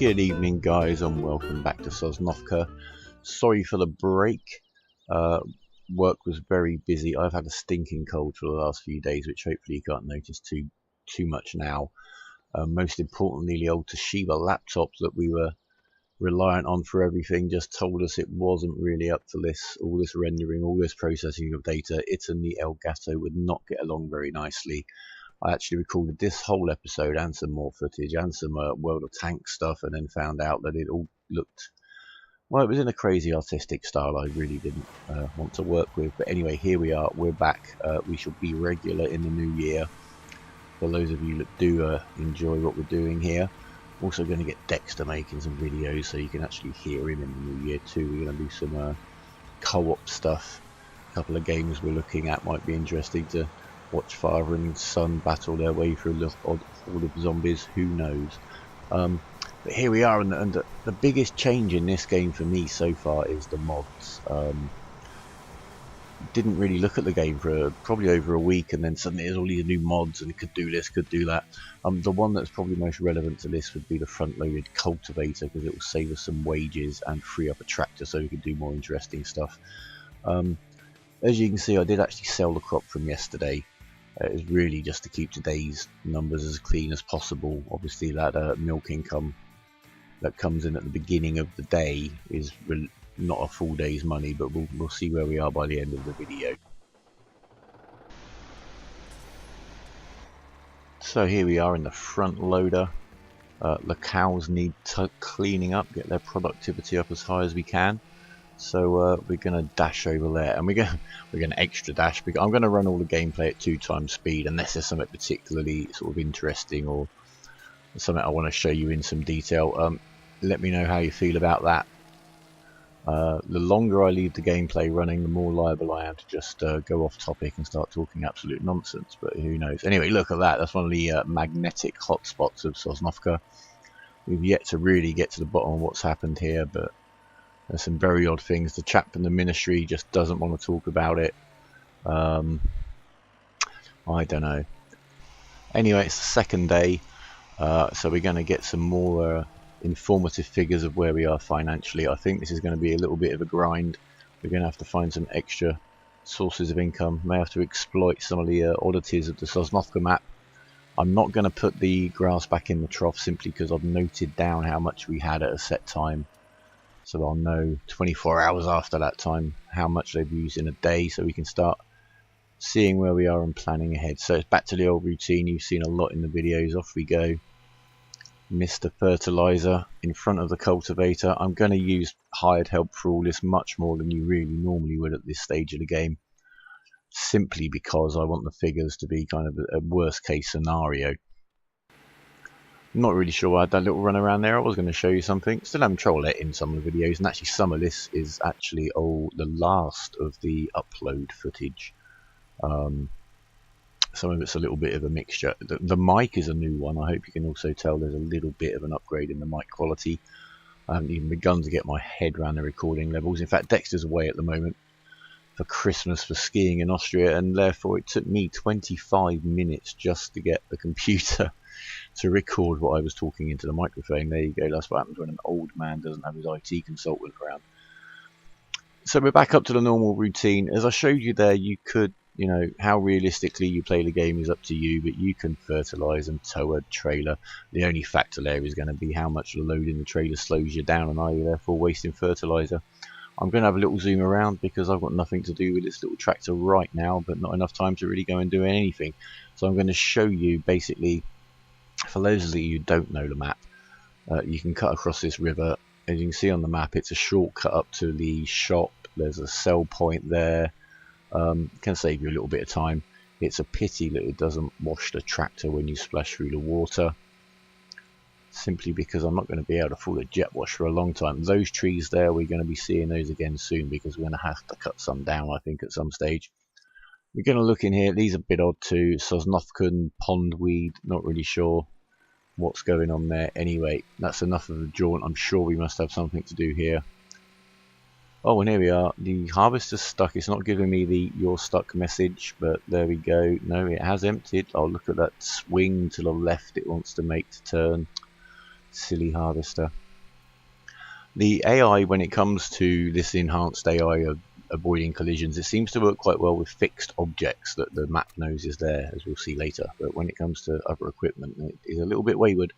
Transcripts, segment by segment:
Good evening guys and welcome back to Sovnovka. Sorry for the break. Work was very busy. I've had a stinking cold for the last few days, which hopefully you can't notice too much now. Most importantly, the old Toshiba laptop that we were reliant on for everything just told us it wasn't really up to this. All this rendering, all this processing of data, it and the Elgato would not get along very nicely. I actually recorded this whole episode and some more footage and some World of Tanks stuff, and then found out that it all looked, well, it was in a crazy artistic style I really didn't want to work with. But anyway, here we are, we're back. We shall be regular in the new year. For those of you that do enjoy what we're doing here, also going to get Dexter making some videos so you can actually hear him in the new year too. We're going to do some co-op stuff. A couple of games we're looking at might be interesting to watch father and son battle their way through the odd horde of zombies, who knows. But here we are, and the biggest change in this game for me so far is the mods. Didn't really look at the game for probably over a week, and then suddenly there's all these new mods and it could do this, could do that. The one that's probably most relevant to this would be the front-loaded cultivator, because it will save us some wages and free up a tractor so we can do more interesting stuff. As you can see, I did actually sell the crop from yesterday. It was really just to keep today's numbers as clean as possible. Obviously that milk income that comes in at the beginning of the day is not a full day's money, but we'll see where we are by the end of the video. So here we are in the front loader. The cows need cleaning up, get their productivity up as high as we can. So we're going to dash over there, and we're going to extra dash, because I'm going to run all the gameplay at 2x speed unless there's something particularly sort of interesting or something I want to show you in some detail. Let me know how you feel about that. The longer I leave the gameplay running, the more liable I am to just go off topic and start talking absolute nonsense, but who knows. Anyway, look at that. That's one of the magnetic hotspots of Sovnovka. We've yet to really get to the bottom of what's happened here, but there's some very odd things. The chap from the ministry just doesn't want to talk about it. I don't know. Anyway, it's the second day, so we're going to get some more informative figures of where we are financially. I think this is going to be a little bit of a grind. We're going to have to find some extra sources of income. May have to exploit some of the oddities of the Sosnovka map. I'm not going to put the grass back in the trough simply because I've noted down how much we had at a set time. So I'll know 24 hours after that time how much they've used in a day, so we can start seeing where we are and planning ahead. So it's back to the old routine you've seen a lot in the videos. Off we go. Mr. Fertilizer in front of the cultivator. I'm going to use hired help for all this much more than you really normally would at this stage of the game, simply because I want the figures to be kind of a worst case scenario. I'm not really sure why I had that little run around there. I was going to show you something. Still having trouble editing some of the videos, and actually some of this is actually the last of the upload footage. Some of it's a little bit of a mixture. The mic is a new one. I hope you can also tell there's a little bit of an upgrade in the mic quality. I haven't even begun to get my head around the recording levels. In fact, Dexter's away at the moment for Christmas for skiing in Austria, and therefore it took me 25 minutes just to get the computer to record what I was talking into the microphone. There you go. That's what happens when an old man doesn't have his IT consultant around. So we're back up to the normal routine. As I showed you there, you could, you know, how realistically you play the game is up to you, but you can fertilise and tow a trailer. The only factor there is going to be how much the load in the trailer slows you down, and are you therefore wasting fertiliser. I'm going to have a little zoom around because I've got nothing to do with this little tractor right now, but not enough time to really go and do anything. So I'm going to show you basically, for those of you who don't know the map, you can cut across this river. As you can see on the map, it's a shortcut up to the shop. There's a sell point there. Can save you a little bit of time. It's a pity that it doesn't wash the tractor when you splash through the water, simply because I'm not going to be able to afford a jet wash for a long time. Those trees there, we're going to be seeing those again soon, because we're going to have to cut some down, I think, at some stage. We're going to look in here. These are a bit odd too. Sosnovkan pondweed, not really sure what's going on there. Anyway, that's enough of a jaunt. I'm sure we must have something to do here. Oh, and here we are. The harvester's stuck. It's not giving me the "you're stuck" message, but there we go. No, it has emptied. Oh, look at that swing to the left it wants to make to turn. silly harvester. The AI, when it comes to this enhanced AI of avoiding collisions, it seems to work quite well with fixed objects that the map knows is there, as we'll see later. But when it comes to other equipment, it is a little bit wayward.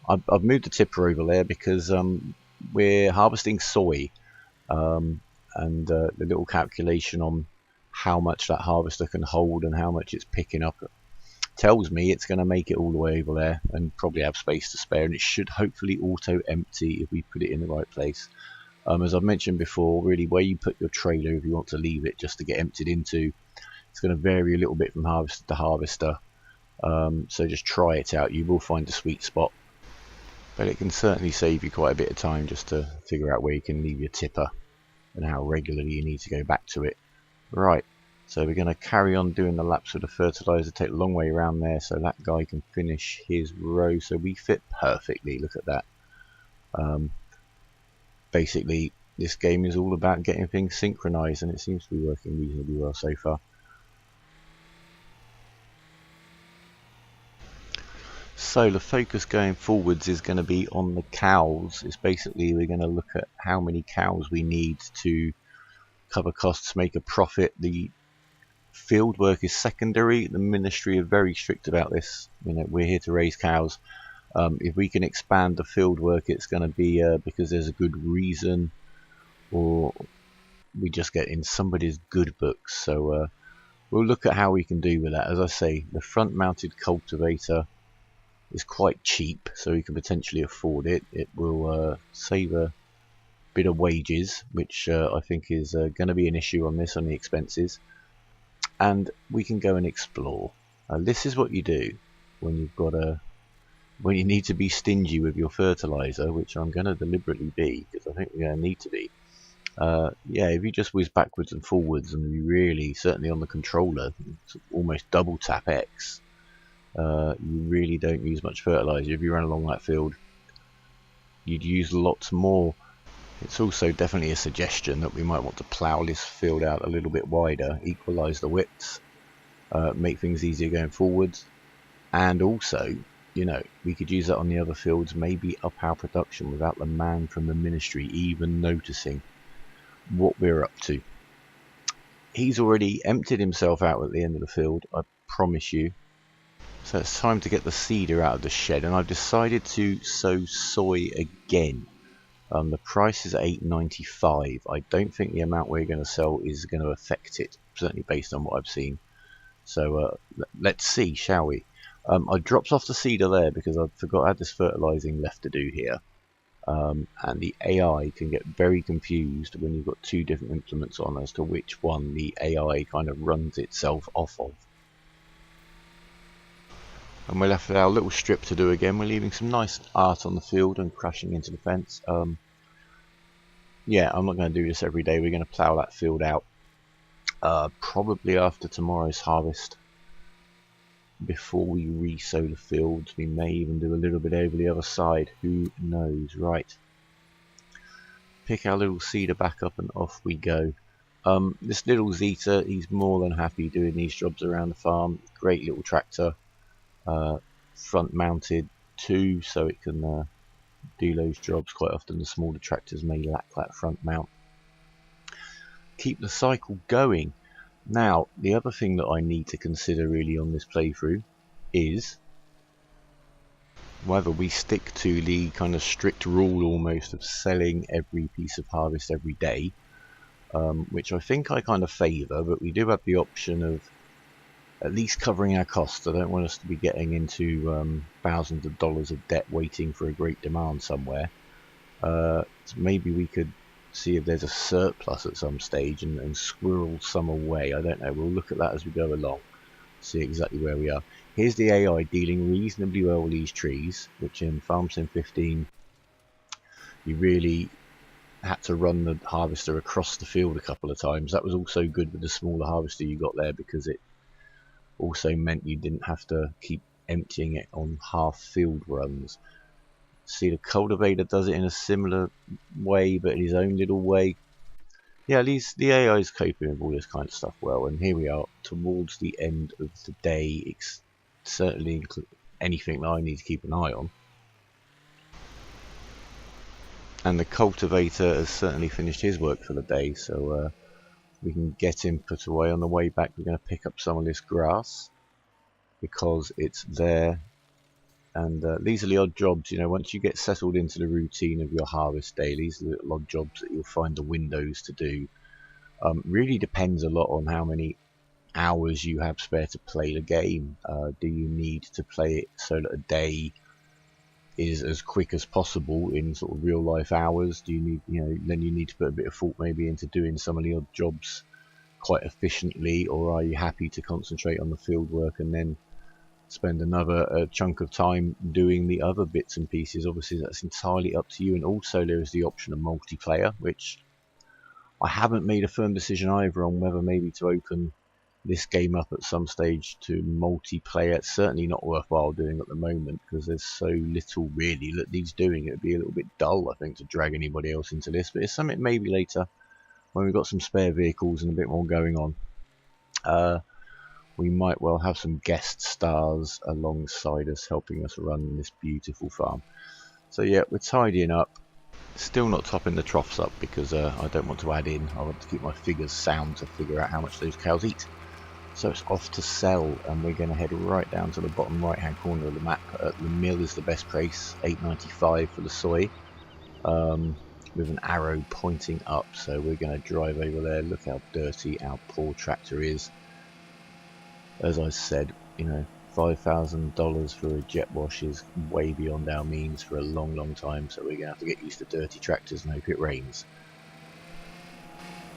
I've moved the tipper over there because we're harvesting soy, and the little calculation on how much that harvester can hold and how much it's picking up tells me it's going to make it all the way over there and probably have space to spare, and it should hopefully auto empty if we put it in the right place. As I've mentioned before, really where you put your trailer, if you want to leave it just to get emptied into, it's going to vary a little bit from harvester to harvester, so just try it out. You will find a sweet spot, but it can certainly save you quite a bit of time just to figure out where you can leave your tipper and how regularly you need to go back to it. Right, so we're going to carry on doing the laps with the fertilizer, take a long way around there so that guy can finish his row. So we fit perfectly, look at that. Basically, this game is all about getting things synchronized, and it seems to be working reasonably well so far. So the focus going forwards is going to be on the cows. It's basically we're going to look at how many cows we need to cover costs, make a profit. The field work is secondary. The ministry are very strict about this. You know, we're here to raise cows. If we can expand the field work, it's going to be because there's a good reason, or we just get in somebody's good books. So we'll look at how we can do with that. As I say, the front mounted cultivator is quite cheap, so we can potentially afford it. It will save a bit of wages, which I think is going to be an issue on this, on the expenses. And we can go and explore. This is what you do when you've got when you need to be stingy with your fertilizer, which I'm going to deliberately be, because I think we're going to need to be. Yeah, if you just whiz backwards and forwards, and you really, certainly on the controller, almost double tap X, you really don't use much fertilizer. If you run along that field, you'd use lots more. It's also definitely a suggestion that we might want to plough this field out a little bit wider, equalise the widths, make things easier going forwards, and also, you know, we could use that on the other fields, maybe up our production without the man from the ministry even noticing what we're up to. He's already emptied himself out at the end of the field, I promise you. So it's time to get the seeder out of the shed, and I've decided to sow soy again. The price is $8.95. I don't think the amount we're going to sell is going to affect it, certainly based on what I've seen. So let's see, shall we? I dropped off the seeder there because I forgot I had this fertilizing left to do here. And the AI can get very confused when you've got two different implements on as to which one the AI kind of runs itself off of. And we're left with our little strip to do again. We're leaving some nice art on the field and crashing into the fence. Yeah, I'm not going to do this every day. We're going to plough that field out probably after tomorrow's harvest. Before we re-sow the fields, we may even do a little bit over the other side. Who knows? Right. Pick our little seeder back up and off we go. This little Zeta, he's more than happy doing these jobs around the farm. Great little tractor. Front mounted too, so it can do those jobs. Quite often the smaller tractors may lack that front mount. Keep the cycle going. Now, the other thing that I need to consider really on this playthrough is whether we stick to the kind of strict rule almost of selling every piece of harvest every day, which I think I kind of favour, but we do have the option of at least covering our costs. I don't want us to be getting into thousands of dollars of debt waiting for a great demand somewhere. So maybe we could see if there's a surplus at some stage and squirrel some away. I don't know. We'll look at that as we go along, see exactly where we are. Here's the AI dealing reasonably well with these trees, which in Farm Sim 15 you really had to run the harvester across the field a couple of times. That was also good with the smaller harvester you got there, because it also meant you didn't have to keep emptying it on half field runs. See, the cultivator does it in a similar way, but in his own little way. Yeah, the AI is coping with all this kind of stuff well, and here we are towards the end of the day. It's certainly anything that I need to keep an eye on. And the cultivator has certainly finished his work for the day, so we can get him put away. On the way back we're going to pick up some of this grass because it's there. And these are the odd jobs, you know, once you get settled into the routine of your harvest day, these are the little odd jobs that you'll find the windows to do. Really depends a lot on how many hours you have spare to play the game. Do you need to play it so that a day is as quick as possible in sort of real life hours? Do you need, you know, then you need to put a bit of thought maybe into doing some of the odd jobs quite efficiently, or are you happy to concentrate on the field work and then spend another chunk of time doing the other bits and pieces? Obviously that's entirely up to you. And also there is the option of multiplayer, which I haven't made a firm decision either on whether maybe to open this game up at some stage to multiplayer. It's certainly not worthwhile doing at the moment because there's so little really that needs doing. It would be a little bit dull, I think, to drag anybody else into this, but it's something maybe later when we've got some spare vehicles and a bit more going on. We might well have some guest stars alongside us helping us run this beautiful farm. So yeah, we're tidying up. Still not topping the troughs up because I don't want to add in. I want to keep my figures sound to figure out how much those cows eat. So it's off to sell, and we're going to head right down to the bottom right hand corner of the map. The mill is the best price, $8.95 for the soy, with an arrow pointing up. So we're going to drive over there. Look how dirty our poor tractor is. As I said, you know, $5,000 for a jet wash is way beyond our means for a long time, so we're going to have to get used to dirty tractors and hope it rains.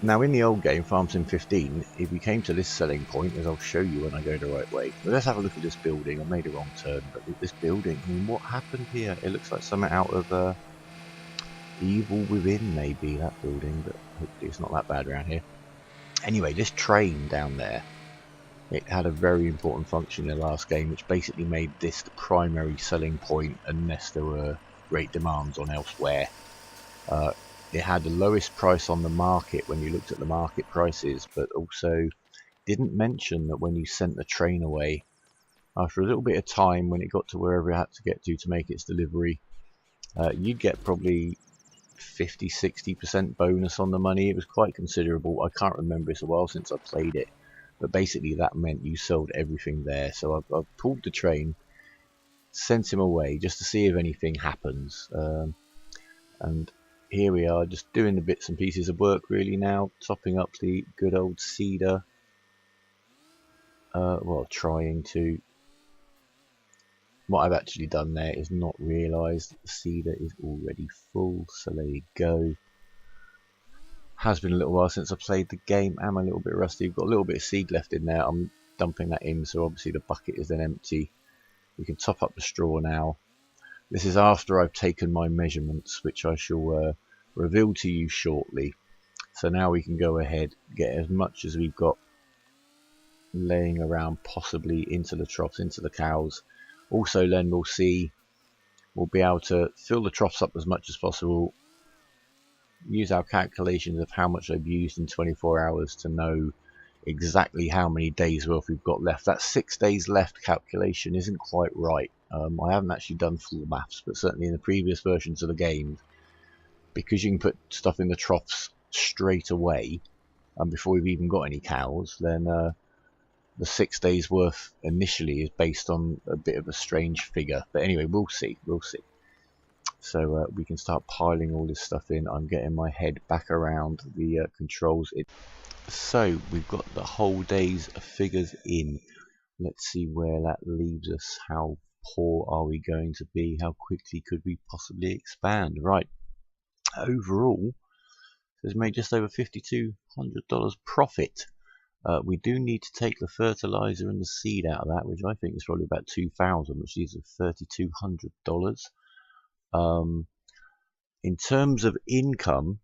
Now in the old game, Farm Sim 15, if we came to this selling point, as I'll show you when I go the right way. But let's have a look at this building. I made a wrong turn, but this building, I mean, what happened here? It looks like something out of Evil Within, maybe, that building, but hopefully it's not that bad around here. Anyway, this train down there, it had a very important function in the last game, which basically made this the primary selling point unless there were great demands on elsewhere. It had the lowest price on the market when you looked at the market prices, but also didn't mention that when you sent the train away, after a little bit of time, when it got to wherever it had to get to make its delivery, you'd get probably 50-60% bonus on the money. It was quite considerable. I can't remember, it's a while since I played it. But basically that meant you sold everything there. So I've pulled the train, sent him away just to see if anything happens. And here we are, just doing the bits and pieces of work really now, topping up the good old cedar. Well, trying to. What I've actually done there is not realised that the cedar is already full, so there you go. Has been a little while since I played the game. I'm a little bit rusty. We've got a little bit of seed left in there. I'm dumping that in, so obviously the bucket is then empty. We can top up the straw now. This is after I've taken my measurements, which I shall reveal to you shortly. So now we can go ahead, get as much as we've got laying around possibly into the troughs, into the cows. Also then we'll be able to fill the troughs up as much as possible, use our calculations of how much I've used in 24 hours to know exactly how many days worth we've got left. That 6 days left calculation isn't quite right. I haven't actually done full maths, but certainly in the previous versions of the game, because you can put stuff in the troughs straight away and before we've even got any cows, then the 6 days worth initially is based on a bit of a strange figure. But anyway, we'll see. So we can start piling all this stuff in. I'm getting my head back around the controls. So we've got the whole day's figures in. Let's see where that leaves us. How poor are we going to be? How quickly could we possibly expand? Right. Overall, it's made just over $5,200 profit. We do need to take the fertilizer and the seed out of that, which I think is probably about $2,000, which leaves us $3,200. In terms of income,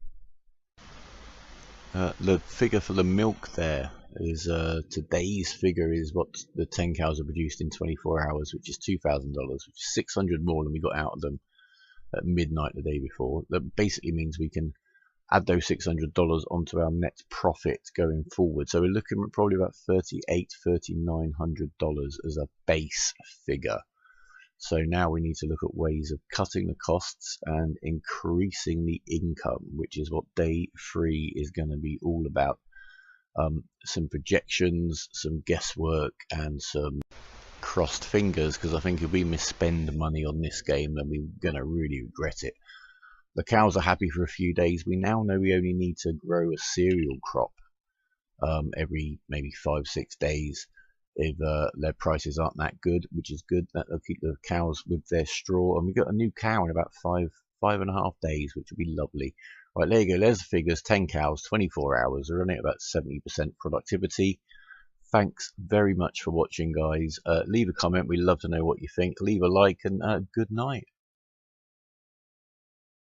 the figure for the milk there is today's figure is what the 10 cows are produced in 24 hours, which is $2,000, which is 600 more than we got out of them at midnight the day before. That basically means we can add those $600 onto our net profit going forward. So we're looking at probably about $3,900 as a base figure. So now we need to look at ways of cutting the costs and increasing the income, which is what day 3 is going to be all about. Some projections, some guesswork, and some crossed fingers, because I think if we misspend money on this game, then we're going to really regret it. The cows are happy for a few days. We now know we only need to grow a cereal crop every maybe 5-6 days if their prices aren't that good, which is good. That'll keep the cows with their straw. And we got a new cow in about 5.5 days, which will be lovely. Right, there you go. There's the figures. 10 cows, 24 hours. We're running at about 70% productivity. Thanks very much for watching, guys. Leave a comment. We'd love to know what you think. Leave a like, and good night.